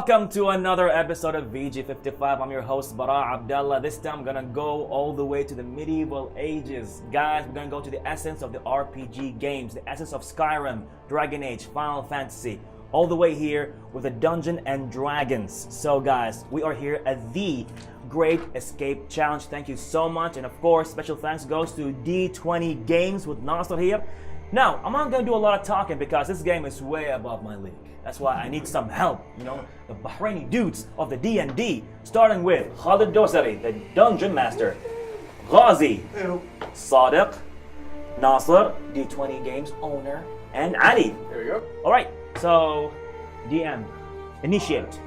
Welcome to another episode of VG55. I'm your host Bara Abdallah. This time I'm gonna go all the way to the medieval ages. Guys, we're gonna go to the essence of the RPG games, the essence of Skyrim, Dragon Age, Final Fantasy, all the way here with the Dungeon and Dragons. So guys, we are here at the Great Escape Challenge. Thank you so much. And of course, special thanks goes to D20 Games with Nasser here. Now, I'm not gonna do a lot of talking because this game is way above my league. That's why I need some help, the Bahraini dudes of the D&D, starting with Khalid Dosari, the Dungeon Master, Ghazi, Sadiq, Nasser, D20 Games owner, and Ali. There we go. All right, so DM, initiate.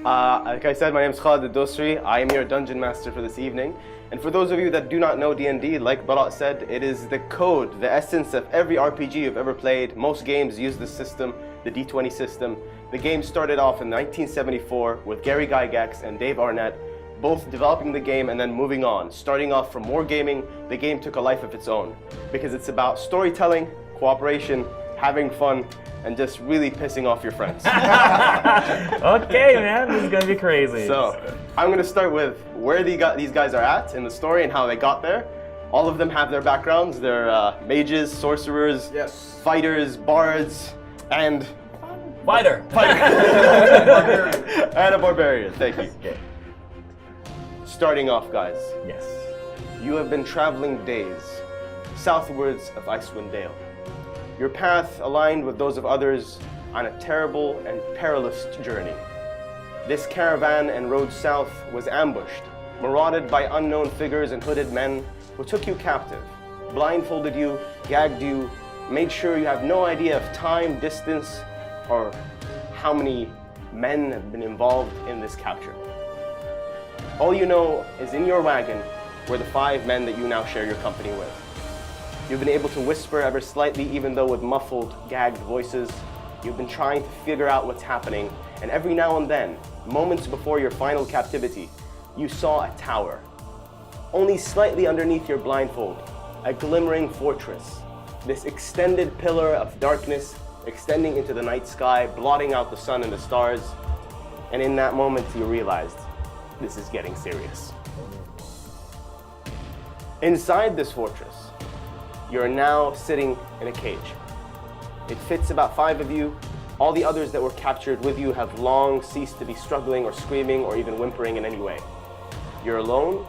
Like I said, my name is Khalid Dosri. I am your Dungeon Master for this evening. And for those of you that do not know D&D, like Barat said, it is the code, the essence of every RPG you've ever played. Most games use this system, the D20 system. The game started off in 1974 with Gary Gygax and Dave Arnett, both developing the game and then moving on. Starting off from wargaming, the game took a life of its own because it's about storytelling, cooperation, having fun, and just really pissing off your friends. Okay, man, this is gonna be crazy. So, I'm gonna start with where these guys are at in the story and how they got there. All of them have their backgrounds. They're mages, sorcerers, yes, fighters, bards, and Fighter. And a barbarian. Thank you. Okay. Starting off, guys. Yes. You have been traveling days southwards of Icewind Dale. Your path aligned with those of others on a terrible and perilous journey. This caravan and road south was ambushed, marauded by unknown figures and hooded men who took you captive, blindfolded you, gagged you, made sure you have no idea of time, distance, or how many men have been involved in this capture. All you know is in your wagon were the 5 men that you now share your company with. You've been able to whisper ever slightly, even though with muffled, gagged voices. You've been trying to figure out what's happening, and every now and then, moments before your final captivity, you saw a tower. Only slightly underneath your blindfold, a glimmering fortress. This extended pillar of darkness extending into the night sky, blotting out the sun and the stars. And in that moment, you realized this is getting serious. Inside this fortress, you're now sitting in a cage. It fits about 5 of you. All the others that were captured with you have long ceased to be struggling or screaming or even whimpering in any way. You're alone,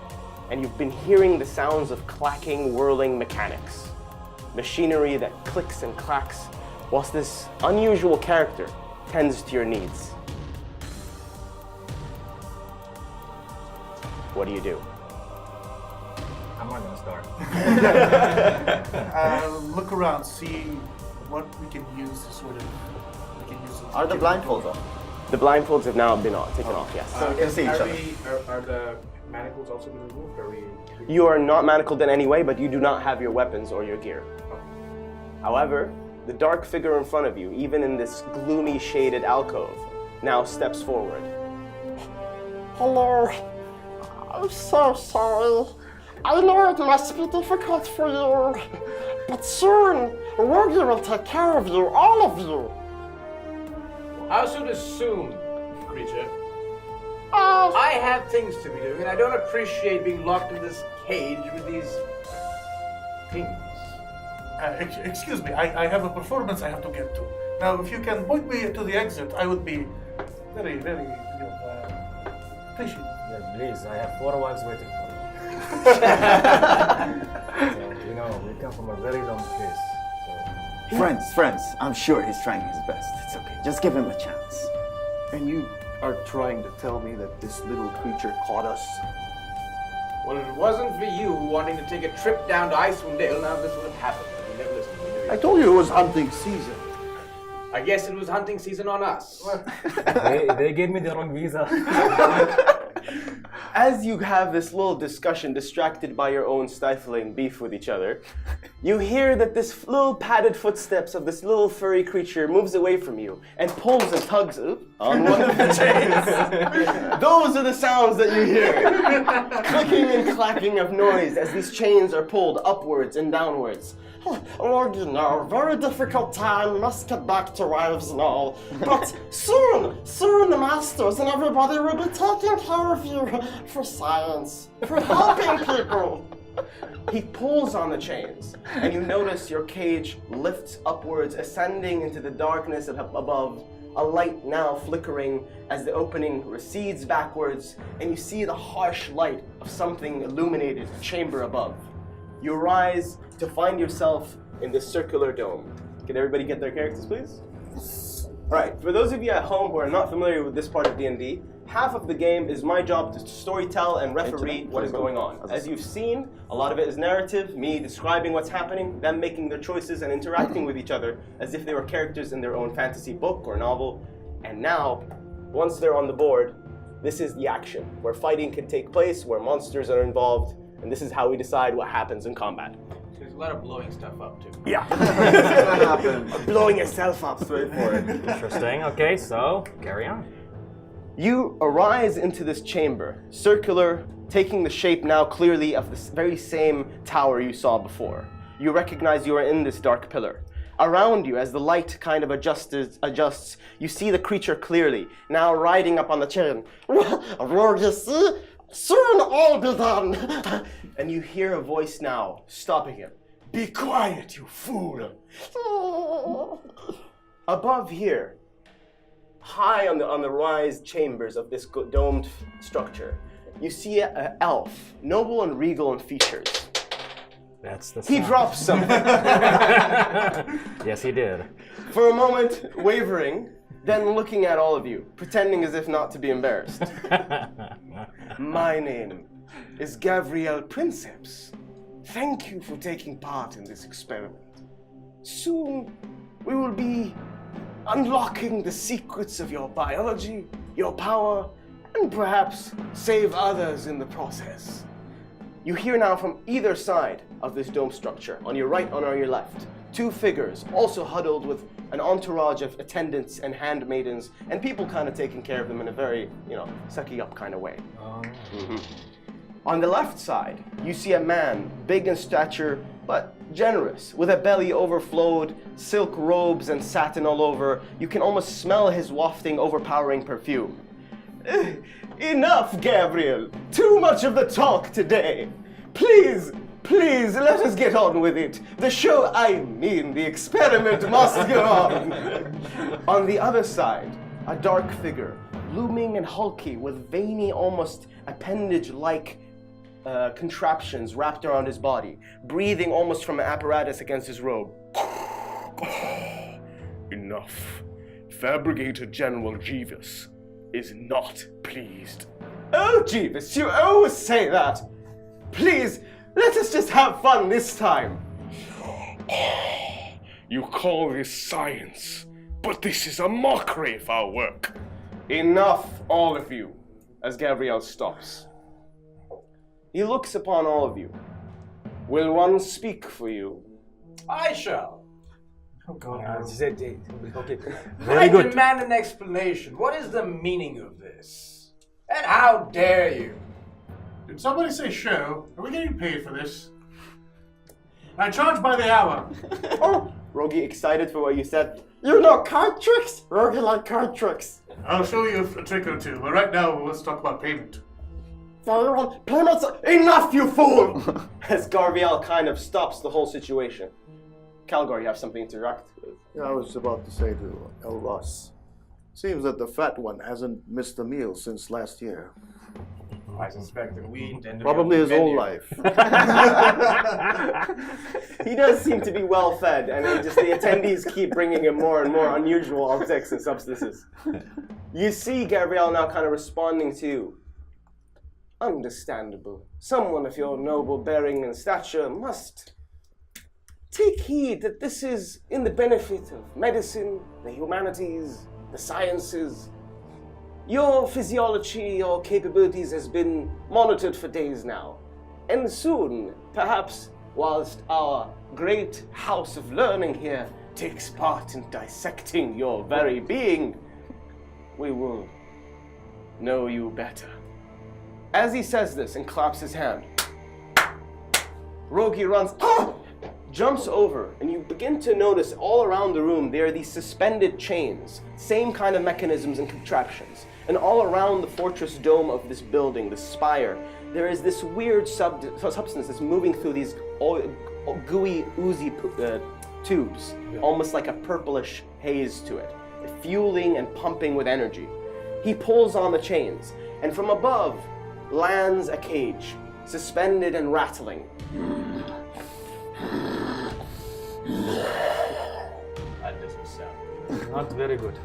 and you've been hearing the sounds of clacking, whirling mechanics. Machinery that clicks and clacks, whilst this unusual character tends to your needs. What do you do? I'm not gonna start. Look around, see what we can use to sort of. Are the blindfolds off? The blindfolds have now been taken off, yes. So we can see each other. Are the manacles also been removed? Are we? You are not manacled in any way, but you do not have your weapons or your gear. However, the dark figure in front of you, even in this gloomy, shaded alcove, now steps forward. Hello. I'm so sorry. I know it must be difficult for you, but soon Wogi will take care of you, all of you. How soon is soon, creature? I have things to be doing, and I don't appreciate being locked in this cage with these things. Excuse me, I have a performance I have to get to. Now, if you can point me to the exit, I would be very, very appreciative. Yeah, please, I have 4 wives waiting for you. So, we come from a very long place. So. Friends, I'm sure he's trying his best. It's okay, just give him a chance. And you are trying to tell me that this little creature caught us? Well, if it wasn't for you wanting to take a trip down to Icewind Dale, none of this would have happened. You never listened to me, do you? I told you it was hunting season. I guess it was hunting season on us. They gave me the wrong visa. As you have this little discussion, distracted by your own stifling beef with each other, you hear that this little padded footsteps of this little furry creature moves away from you and pulls and tugs on one of the chains. Those are the sounds that you hear. Clicking and clacking of noise as these chains are pulled upwards and downwards. Lord, you know, very difficult time, must get back to wives and all. But soon the masters and everybody will be taking care of you for science, for helping people. He pulls on the chains, and you notice your cage lifts upwards, ascending into the darkness above, a light now flickering as the opening recedes backwards, and you see the harsh light of something illuminated chamber above. You rise to find yourself in this circular dome. Can everybody get their characters, please? All right, for those of you at home who are not familiar with this part of D&D, half of the game is my job to storytell and referee what is going on. As you've seen, a lot of it is narrative, me describing what's happening, them making their choices and interacting with each other as if they were characters in their own fantasy book or novel. And now, once they're on the board, this is the action, where fighting can take place, where monsters are involved, and this is how we decide what happens in combat. There's a lot of blowing stuff up too. Yeah. happens. Blowing yourself up straight for it. Interesting. Okay, so carry on. You arise into this chamber, circular, taking the shape now clearly of the very same tower you saw before. You recognize you are in this dark pillar. Around you, as the light kind of adjusts, you see the creature clearly, now riding up on the chain. Lord, you see, soon all be done. And you hear a voice now, stopping him. Be quiet, you fool! Above here, high on the rise chambers of this domed structure, you see an elf, noble and regal in features. That's the He sound. drops something. Yes, he did. For a moment, wavering, then looking at all of you, pretending as if not to be embarrassed. My name is Gabriel Princeps. Thank you for taking part in this experiment. Soon, we will be unlocking the secrets of your biology, your power, and perhaps save others in the process. You hear now from either side of this dome structure, on your right and on your left, two figures, also huddled with an entourage of attendants and handmaidens, and people kind of taking care of them in a very, sucky up kind of way. On the left side, you see a man, big in stature, but generous, with a belly overflowed, silk robes and satin all over. You can almost smell his wafting, overpowering perfume. Enough, Gabriel! Too much of the talk today! Please, let us get on with it. The show, the experiment must go on. On the other side, a dark figure, looming and hulky with veiny, almost appendage-like contraptions wrapped around his body, breathing almost from an apparatus against his robe. Enough. Fabricator General Jeeves is not pleased. Oh, Jeeves, you always say that. Please, let us just have fun this time. You call this science, but this is a mockery of our work. Enough, all of you, as Gabriel stops. He looks upon all of you. Will one speak for you? I shall. Oh God. Okay. I Very good. demand an explanation. What is the meaning of this? And how dare you? Did somebody say show? Are we getting paid for this? I charge by the hour. Oh, Rogi, excited for what you said. You know card tricks? Rogi like card tricks. I'll show you a trick or two, but right now let's talk about payment. Very well, payments. Enough, you fool! As Garviel kind of stops the whole situation. Calgar, you have something to interact with? Yeah, I was about to say to El Ross. Seems that the fat one hasn't missed a meal since last year. I suspect that we intend to Probably his whole life. He does seem to be well fed, and the attendees keep bringing him more and more unusual objects and substances. You see Gabrielle now kind of responding to you. Understandable. Someone of your noble bearing and stature must take heed that this is in the benefit of medicine, the humanities, the sciences. Your physiology, your capabilities has been monitored for days now. And soon, perhaps, whilst our great house of learning here takes part in dissecting your very being, we will know you better. As he says this and claps his hand, Rogi runs. Oh! jumps over, and you begin to notice all around the room there are these suspended chains, same kind of mechanisms and contraptions. And all around the fortress dome of this building, the spire, there is this weird substance that's moving through these gooey, oozy tubes, almost like a purplish haze to it, fueling and pumping with energy. He pulls on the chains, and from above lands a cage, suspended and rattling. That doesn't sound Not very good.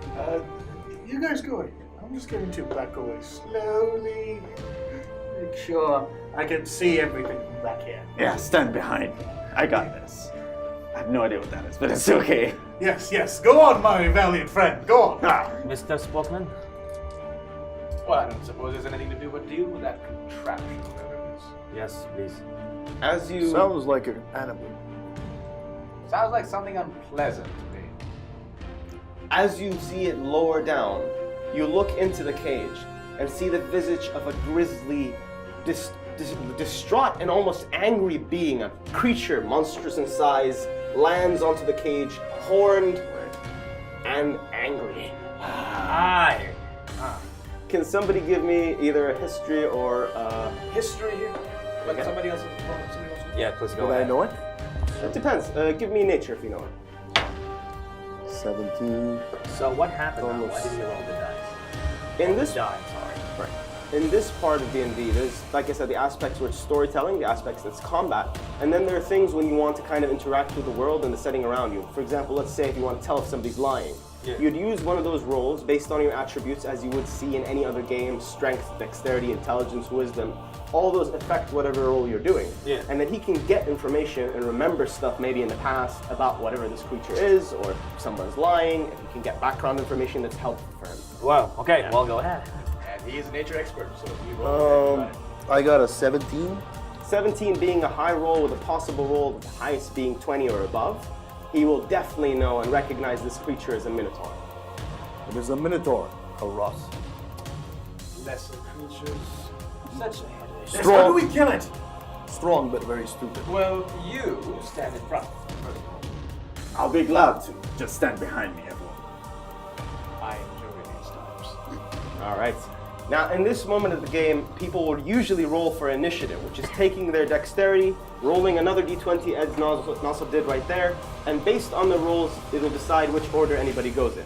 You guys go ahead. I'm just going to back away slowly. Make sure I can see everything from back here. Yeah, stand behind me. I got this. I have no idea what that is, but it's okay. Yes, yes. Go on, my valiant friend. Go on. Mr. Spokesman? Well, I don't suppose there's anything to do but deal with that contraption, whatever it is. Yes, please. As you Sounds like an animal. Sounds like something unpleasant to me. As you see it lower down, you look into the cage and see the visage of a grisly, distraught and almost angry being, a creature monstrous in size, lands onto the cage, horned and angry. Aye. Can somebody give me either a history or History here? But Okay. somebody else. Yeah, please go Would I ahead. know it? It depends. Give me nature if you know it. 17. So what happened now? Why Almost. did you roll the dice? In this Die, sorry. In this part of D&D, there's, like I said, the aspects where it's storytelling, the aspects that's combat, and then there are things when you want to kind of interact with the world and the setting around you. For example, let's say if you want to tell if somebody's lying. You'd use one of those rolls based on your attributes as you would see in any other game: strength, dexterity, intelligence, wisdom. All those affect whatever role you're doing. Yeah. And then he can get information and remember stuff maybe in the past about whatever this creature is, or if someone's lying, if he can get background information that's helpful for him. Well, okay, well, go ahead. And he is a nature expert, so you roll. I got a 17. 17 being a high roll with a possible roll, with the highest being 20 or above, he will definitely know and recognize this creature as a minotaur. It is a minotaur, a Ross. Lesser creatures. Such a headache. Yes, how do we kill it? Strong but very stupid. Well, you stand in front. I'll be glad to. Just stand behind me, everyone. I enjoy these times. All right. Now, in this moment of the game, people would usually roll for initiative, which is taking their dexterity, rolling another d20 as Nasib did right there, and based on the rolls, it'll decide which order anybody goes in.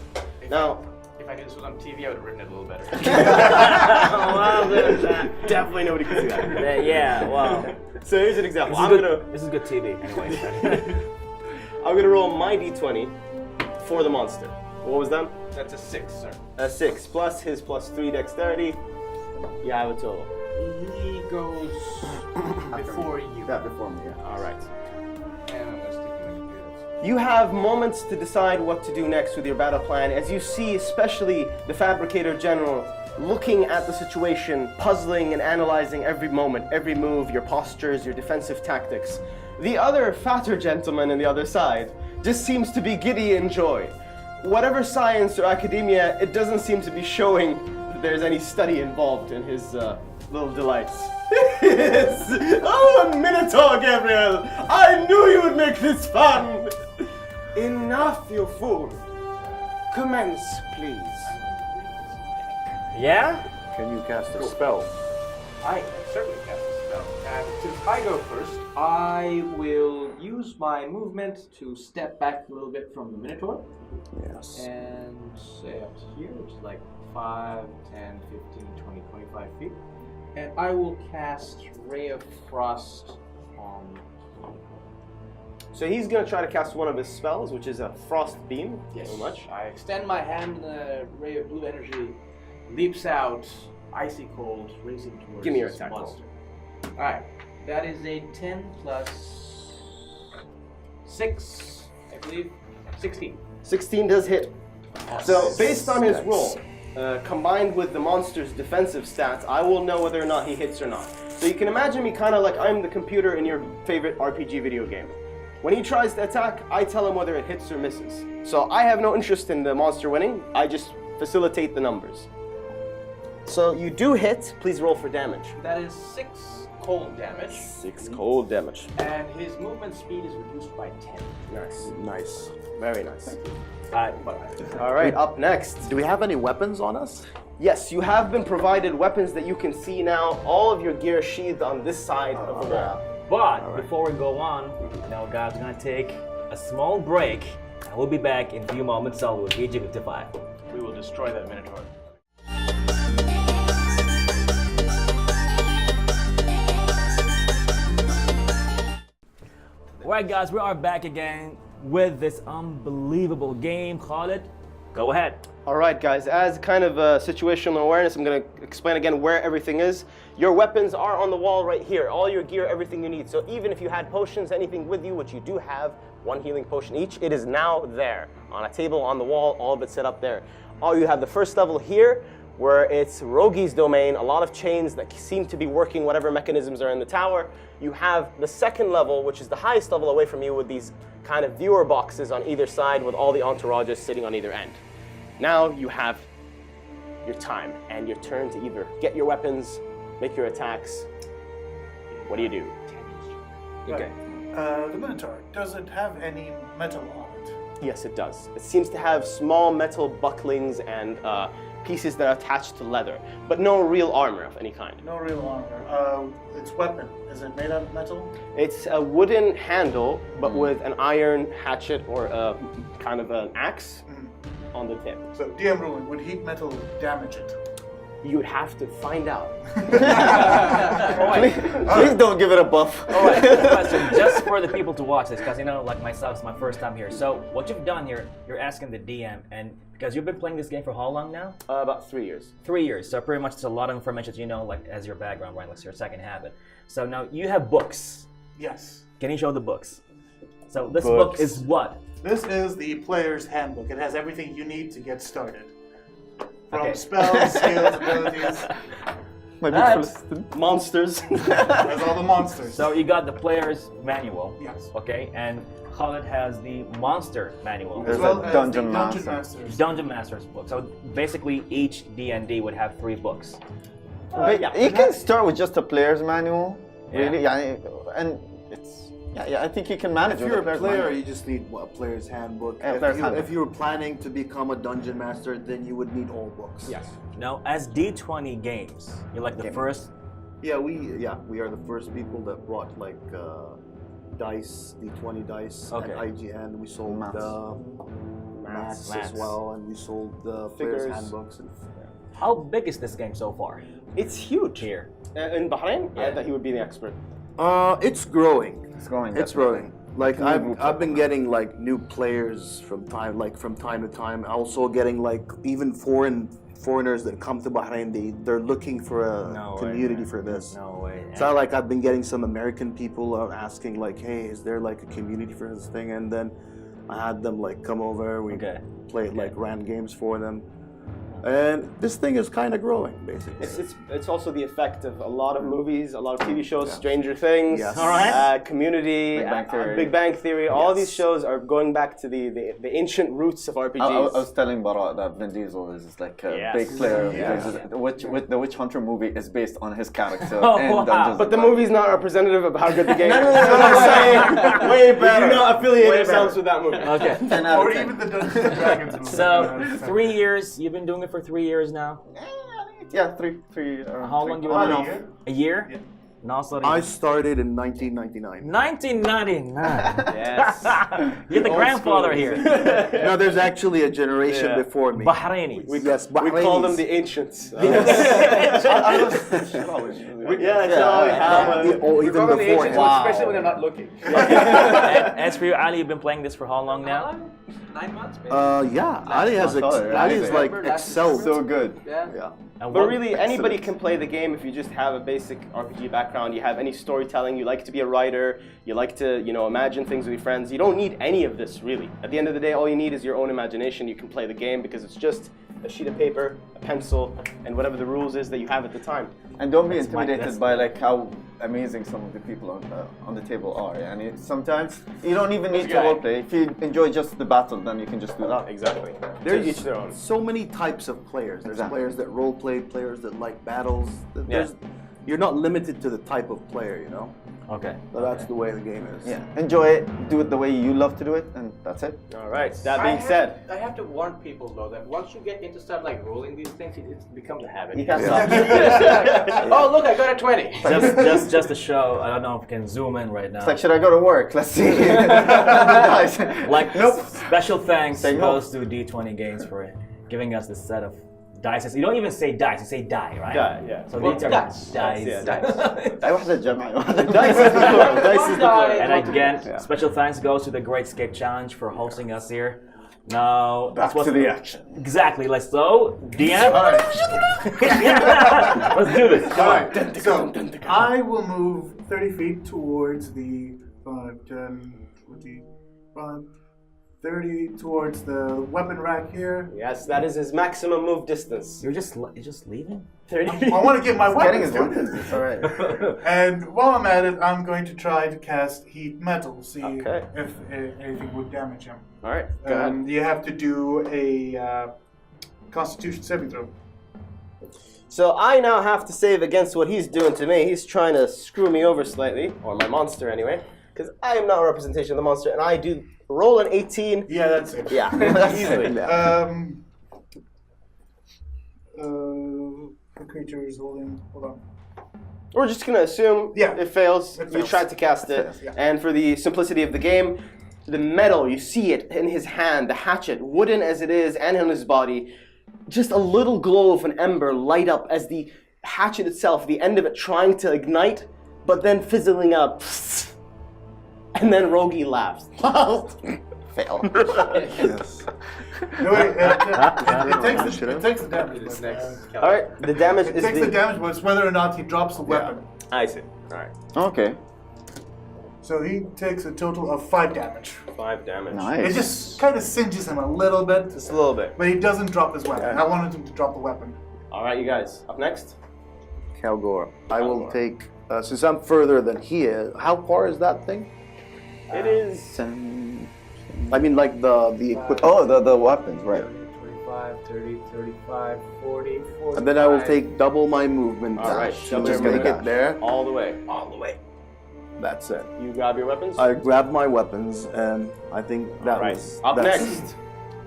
Now, If I knew this was on TV, I would have written it a little better. Well, there's that. definitely nobody can see that. Yeah, well. So here's an example. This is good TV, anyways. I'm gonna roll my d20 for the monster. What was that? That's a 6, sir. A 6 plus his plus 3 dexterity. You have a total. He goes before you. That before me, yeah. All right. And I'm gonna stick you in the You have moments to decide what to do next with your battle plan as you see especially the Fabricator General looking at the situation, puzzling and analyzing every moment, every move, your postures, your defensive tactics. The other fatter gentleman on the other side just seems to be giddy in joy. Whatever science or academia, it doesn't seem to be showing that there's any study involved in his little delights. Yes. Oh, a Minotaur, Gabriel! I knew you would make this fun! Enough, you fool! Commence, please. Yeah? Can you cast a spell? I certainly cast a spell. And since I go first, I will use my movement to step back a little bit from the Minotaur. Yes. And say up to here, which is like 5, 10, 15, 20, 25 feet. And I will cast Ray of Frost on. So he's gonna try to cast one of his spells, which is a Frost Beam. So much. I extend my hand, and the ray of blue energy leaps out, icy cold, racing towards Give me your this attack roll. monster. Alright, that is a 10 plus 6, I believe. 16. 16 does hit. So based on his roll, combined with the monster's defensive stats, I will know whether or not he hits or not. So you can imagine me kind of like I'm the computer in your favorite RPG video game. When he tries to attack, I tell him whether it hits or misses. So I have no interest in the monster winning, I just facilitate the numbers. So you do hit. Please roll for damage. That is 6 cold damage. 6 cold damage. And his movement speed is reduced by 10. Nice. Nice. Very nice. But All right, up next. Do we have any weapons on us? Yes, you have been provided weapons that you can see now. All of your gear sheathed on this side of the wall. But before we go on, now guys, we're gonna take a small break, and we'll be back in a few moments only with VG55. we will destroy that Minotaur. Alright guys, we are back again with this unbelievable game. Khalid, go ahead. All right, guys, as kind of situational awareness, I'm going to explain again where everything is. Your weapons are on the wall right here. All your gear, everything you need. So even if you had potions, anything with you, which you do have, 1 healing potion each, it is now there on a table on the wall, all of it set up there. All you have the first level here, where it's Rogi's domain, a lot of chains that seem to be working whatever mechanisms are in the tower. You have the second level, which is the highest level away from you, with these kind of viewer boxes on either side with all the entourages sitting on either end. Now you have your time and your turn to either get your weapons, make your attacks. What do you do? Okay. The Minotaur, does it have any metal on it? Yes, it does. It seems to have small metal bucklings and pieces that are attached to leather, but no real armor of any kind. No real armor. Its weapon, is it made out of metal? It's a wooden handle, but with an iron hatchet or a kind of an axe on the tip. So, DM ruling, would heat metal damage it? You'd have to find out. Please don't give it a buff. Alright, question, just for the people to watch this, because you know, like myself, it's my first time here. So what you've done here, you're asking the DM, and because you've been playing this game for how long now? About 3 years. 3 years, so pretty much it's a lot of information that you know, like as your background, right? Like your second habit. So now you have books. Yes. Can you show the books? So this book is what? This is the player's handbook. It has everything you need to get started. From Okay. spells, skills, abilities. My That's- beautiful Monsters. Has all the monsters. So you got the player's manual. Yes. Okay, and Khalid has the monster manual. There's As well a as Dungeon the Dungeon Master. Masters. Dungeon Master's book. So basically each D&D would have 3 books. But you can start with just a player's manual, really. Yeah. Yeah, and it's I think you can manage If with you're a a player's player, manual. you just need a player's handbook. Yeah, player's handbook. If you were planning to become a dungeon master, then you would need all books. Yes. Now, as D20 games, you're like the first. Yeah, we are the first people that brought like dice, D20 dice, Okay. and IGN. We sold Maths. maths as Maths. well, and we sold the players' Figures. handbooks. And, How big is this game so far? It's huge. Here. In Bahrain? Yeah. I thought he would be the expert. it's growing. It's growing. It's definitely. growing. Like New I've groups I've of been them. getting like new players from time to time. Also getting like even foreigners that come to Bahrain. They're looking for a No way, community man. for this. No way. It's not like I've been getting some American people out asking like, hey, is there like a community for this thing? And then I had them like come over. We Okay. played like ran games for them. And this thing is kind of growing, basically. It's also the effect of a lot of movies, a lot of TV shows, Stranger Things, Yes. All right. Community, Big Bang Theory. Big Bang Theory. All Yes. these shows are going back to the ancient roots of RPGs. I was telling Bara that Vin Diesel is like a Yes. big player. Yes. Because the Witch Hunter movie is based on his character. Oh, and wow. Dungeons But the and movie's not representative of how good the game is. That's what I'm saying. Way better. Do not affiliate Way yourselves better. with that movie. Okay. 10 out Or of 10. even the Dungeons and Dragons movie. So 3 years. You've been doing it for 3 years now. Yeah, three. How long you About been a off? year. A year? Yeah. Nasser. I started in 1999. 1999. Yes. You're the Old grandfather school. here. No, there's actually a generation Yeah. before me. Bahraini. Yes, We call them Bahrainis. the ancients. Yeah, Yeah, that's all we have. Or We even call them the before ancients, him. especially when they're not looking. As for you, Ali, you've been playing this for how long now? 9 months, maybe. Yeah, Ali has Mashallah, Ali is like Remember last excelled. so good. Yeah. Yeah. And But what- really, anybody can play the game if you just have a basic RPG background. You have any storytelling. You like to be a writer. You like to, imagine things with your friends. You don't need any of this, really. At the end of the day, all you need is your own imagination. You can play the game because it's just a sheet of paper, a pencil, and whatever the rules is that you have at the time. And don't be That's my- intimidated that's- by like how amazing some of the people on the table are. And sometimes you don't even need to guy? roleplay. If you enjoy just the battle, then you can just do that. Exactly. There's each their own. so many types of players. There's Exactly. players that role play, players that like battles. You're not limited to the type of player, you know. Okay. But that's the way the game is. Yeah, enjoy it. Do it the way you love to do it, and that's it. All right. That being said, I have to warn people though that once you get into start like rolling these things, it becomes a habit. you can't Oh look, I got a 20. Just to show, I don't know if we can zoom in right now. It's like, should I go to work? Let's see. Nice. Like, nope. Special thanks Say no. goes to D20 Games for giving us this set of dice. You don't even say dice, you say die, right? Die, yeah. So Well, these are dice. dice. Yeah, أي واحدة جمع واحدة. Dice is the plural. Dice is the plural. And again, special thanks goes to the Great Escape Challenge for hosting us here. Now, Back to the action. Exactly. Let's go. DM. Let's do this. Come on. So I will move 30 feet towards the 5, 10, 25, 30 towards the weapon rack here. Yes, that is his maximum move distance. You're just leaving? 30. I want to get my Getting weapons, his dude. weapons. It's alright. And while I'm at it, I'm going to try to cast heat metal, see Okay. if anything would damage him. All right. Go ahead. You have to do a Constitution saving throw. So I now have to save against what he's doing to me. He's trying to screw me over slightly, or my monster anyway, because I am not a representation of the monster, and I do roll an 18. Yeah, that's it. Yeah, easily. The creature is holding. Hold on. We're just gonna assume Yeah. it fails. It You fails. tried to cast it, fails, yeah. and for the simplicity of the game, the metal, you see it in his hand, the hatchet, wooden as it is, and in his body, just a little glow of an ember light up as the hatchet itself, the end of it trying to ignite, but then fizzling out. And then Rogi laughs. Fail. Yes. No, wait, it takes the damage. But, All right, the damage it is takes the damage, but it's whether or not he drops the weapon. I see. All right, Okay. So he takes a total of 5 damage. 5 damage. It Nice. just kind of singes him a little bit, Just a little bit. but he doesn't drop his weapon. I wanted him to drop the weapon. All right, you guys. Up next. Kalgor. I will take, since I'm further than he is, how far is that thing? It is. I mean, like the equipment. Oh, the weapons, right? 25, 30, 35, 40, 45. And then I will take double my movement. All right, dash. double Just your make movement it there. All the way. All the way. That's it. You grab your weapons. I grabbed my weapons, and I think that All right. was. Up that's- next.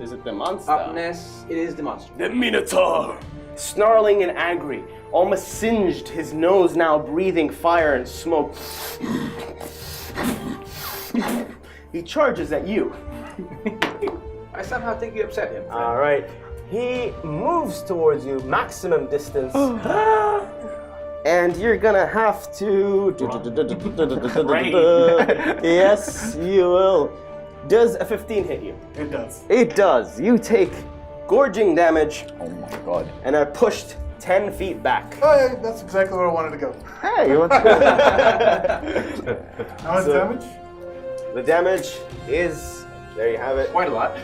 Is it the monster? Up next, it is the monster. The Minotaur. Snarling and angry, almost singed, his nose now breathing fire and smoke. He charges at you. I somehow think you upset him. All right. He moves towards you, maximum distance. And you're gonna have to. Yes, you will. Does a 15 hit you? It does. It does. You take gorging damage Oh my god. and are pushed 10 feet back. Oh, yeah, that's exactly where I wanted to go. Hey, you want to? How much damage? The damage is. There you have it. Quite a lot.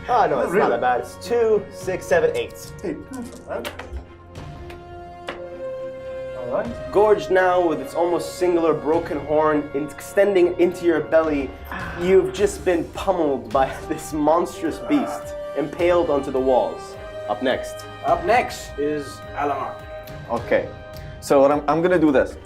Oh, no, it's really. not that bad. It's 2, 6, 7, 8. Hey, that's not bad. Alright. Gorged now with its almost singular broken horn extending into your belly, you've just been pummeled by this monstrous beast, impaled onto the walls. Up next. Up next is Alamar. Okay. So what I'm gonna do this.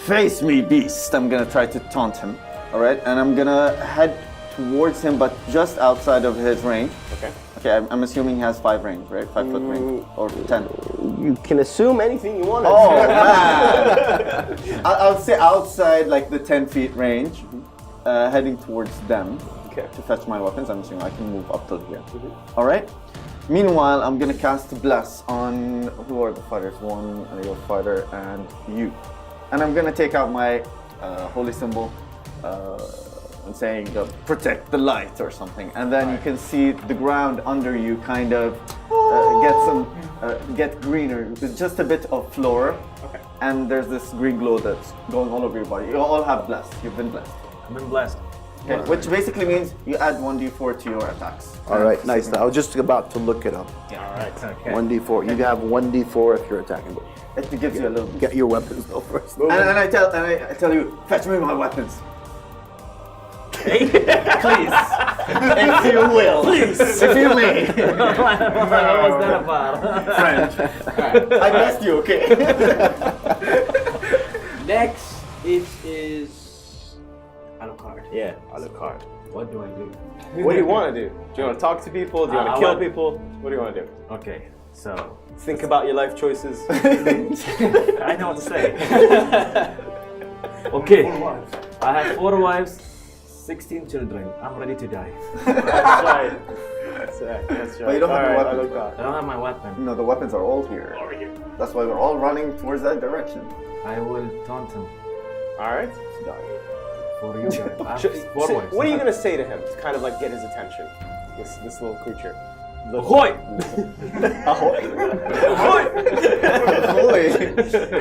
Face me, beast. I'm gonna try to taunt him. All right, and I'm gonna head towards him, but just outside of his range. Okay. Okay, I'm assuming he has 5 range, right? 5 foot range or 10. You can assume anything you want. Oh man! I'll say outside, like the 10 feet range, heading towards them. Okay. To fetch my weapons. I'm assuming I can move up till here. All right. Meanwhile, I'm gonna cast Bless on who are the fighters? One, your fighter, and you. And I'm gonna take out my holy symbol and saying protect the light or something. And then you can see the ground under you kind of get greener. There's just a bit of floor. Okay. And there's this green glow that's going all over your body. You all have blessed. You've been blessed. I've been blessed. Okay, which basically means you add 1d4 to your attacks. All right, nice. I was just about to look it up. All right. Okay. 1d4. You have 1d4 if you're attacking. It gives you a little. Get your weapons though first. And I tell you, fetch me my weapons. Please. If you will. Please. If you may. What's that about? French. I blessed you, okay? Next, it is Alucard. Yeah, Alucard. What do I do? What do you want to do? Do you want to talk to people? Do you want I to kill want- people? What do you want to do? Okay, so Think about your life choices. I know what to say. Okay, I have 4 wives, 16 children. I'm ready to die. That's right. That's right. That's right. But you don't have the Alright, weapons. Alucard. I don't have my weapon. No, the weapons are all here. Over here. That's why we're all running towards that direction. I will taunt him Alright. for you guys. I Should- have 4 wives. What are you gonna say to him to kind of like get his attention? This little creature. Ahoy!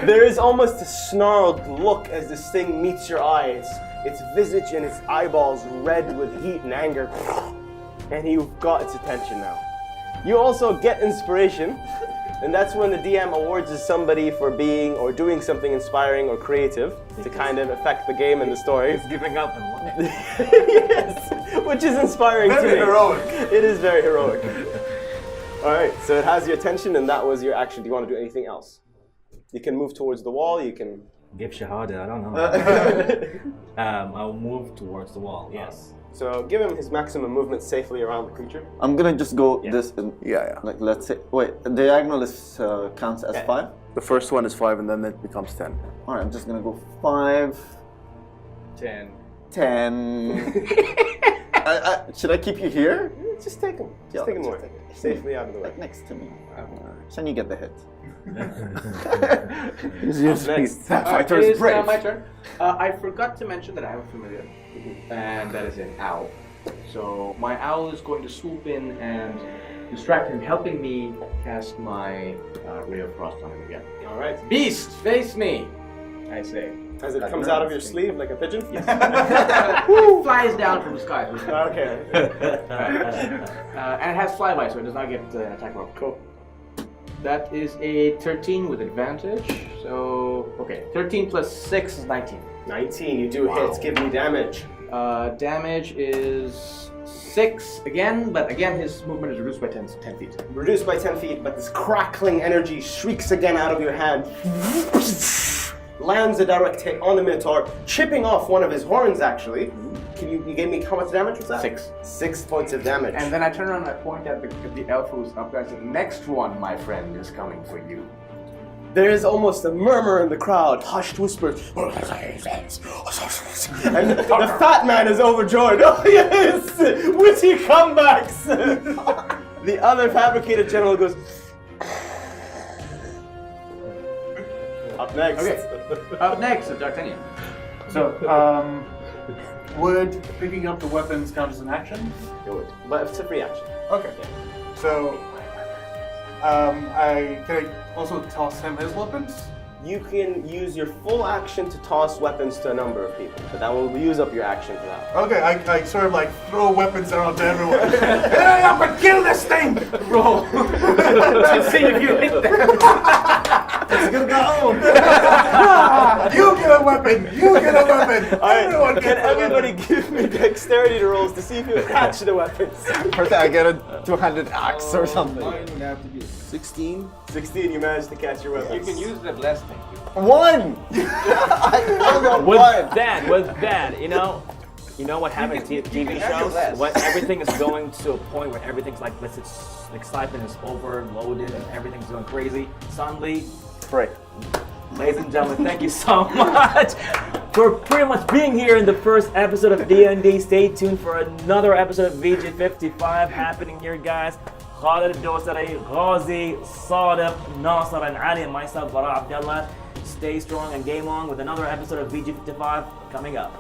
There is almost a snarled look as this thing meets your eye. Its visage and its eyeballs red with heat and anger. And you've got its attention now. You also get inspiration, and that's when the DM awards somebody for being or doing something inspiring or creative to kind of affect the game and the story. He's giving up and what? Yes, which is inspiring to me. Very heroic. It is very heroic. All right, so it has your attention, and that was your action. Do you want to do anything else? You can move towards the wall. You can. Give shahada, I don't know. I'll move towards the wall, yes. So give him his maximum movement safely around the creature. I'm gonna just go Yeah. this. Yeah. Like, let's say. Wait, diagonal is counts as 5? The first one is 5 and then it becomes 10. Alright, I'm just gonna go 5, 10. 10. Should I keep you here? Just take him. Yeah, Just take him just away. take it. Safely out of the way. Like next to me. Can you get the hit? Next. That It fighter is is brave. my turn. I forgot to mention that I have a familiar, and that is an owl. So my owl is going to swoop in and distract him, helping me cast my Ray of Frost on him again. All right. Beast, face me! I say. As it comes out of your sleeve like a pigeon. It flies down from the sky. Okay. And it has flyby, so it does not get an attack roll. Cool. That is a 13 with advantage. So, okay, 13 plus 6 is 19. 19. You do hits. Give me damage. Damage is 6 again, but again his movement is reduced by 10 feet. Reduced by 10 feet, but this crackling energy shrieks again out of your hand. Lands a direct hit on the Minotaur, chipping off one of his horns actually. You gave me how much damage was that? 6. 6 points of damage. And then I turn around and I point at the elf who's up there and say, next one, my friend, is coming for you. there is almost a murmur in the crowd, hushed whispers. And the fat man is overjoyed. Oh yes! Witty comebacks! The other fabricated general goes, up next. Okay. Up next is D'Artagnan. So, would picking up the weapons count as an action? It would. But it's a free action. Okay. So, can I also toss him his weapons? You can use your full action to toss weapons to a number of people, but that will use up your action for that. Okay, I sort of like throw weapons around to everyone. Hurry up and kill this thing! Roll to see if you hit them. It's gonna go. You get a weapon! You get a weapon! Everyone Can gets a everybody weapon. give me dexterity rolls to see if you catch the weapons? First I get a 200 axe or something. Mine would have to be 16. 16, you managed to catch your weapons. You can use the bless, thank you. 1! With that, you know what happens in TV shows when everything is going to a point where everything's like this, it's excitement is overloaded and everything's going crazy. Suddenly, Break. ladies and gentlemen, thank you so much for pretty much being here in the first episode of D&D. Stay tuned for another episode of VG55 happening here, guys. Khalid Dosari, Ghazi, Sadiq, Nasser, and Ali, and myself, Bara Abdullah. Stay strong and game on with another episode of VG55 coming up.